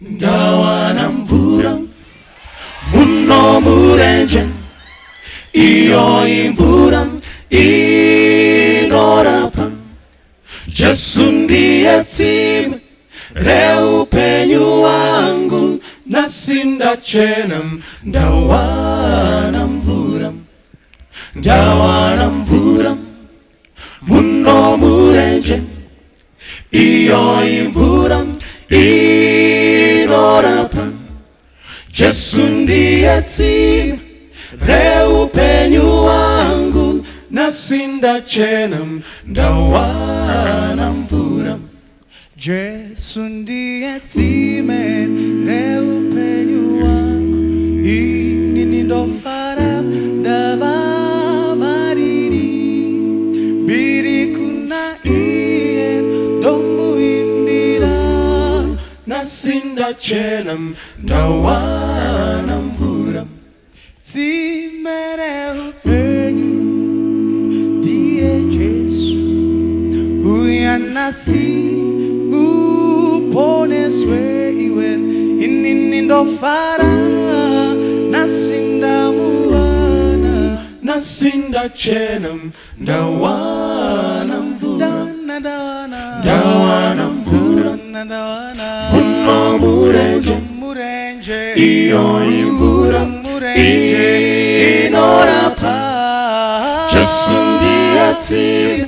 Ndaiwana mvura muno murenje, iyo imvura inorapa. Jesu ndiye tsime reupenyu wangu, nasi ndachena. Ndaiwana mvura, Ndaiwana mvura muno murenje, iyo imvura inorapa. Jesu ndiye tsime reupenyu wangu, nasi ndachena. Ndaiwana mvura. Jesu ndiye tsime reupenyu wangu, ini ndofara ndava mariri, biri kuna iye ndomuimbira, nasi ndachena. Ndaiwana mvura. tsime reupenyu ndiye Jesu, uya nasi uponeswe iwen, ini ndofara nasi ndamuwana, nasi ndachena. Ndaiwana mvura, Ndaiwana mvura muno murenje, iyo imvura inorapa. Jesu ndiye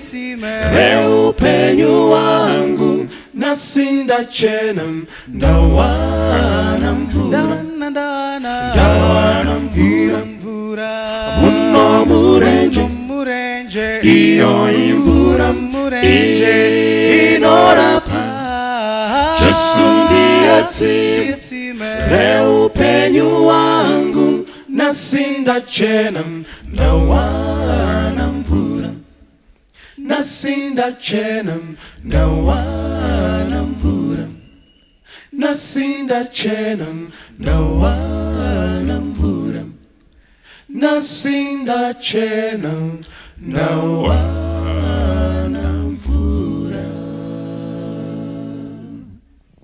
tsime reupenyu wangu, nasi ndachena. Ndaiwana mvura, Ndaiwana mvura muno murenje, iyo imvura inorapa. Jesu ndiye tsime reupenyu wangu, nasi ndachena. Ndaiwana mvura, nasi ndachena. Ndaiwana mvura, nasi ndachena. Ndaiwana mvura, nasi ndachena. Ndaiwana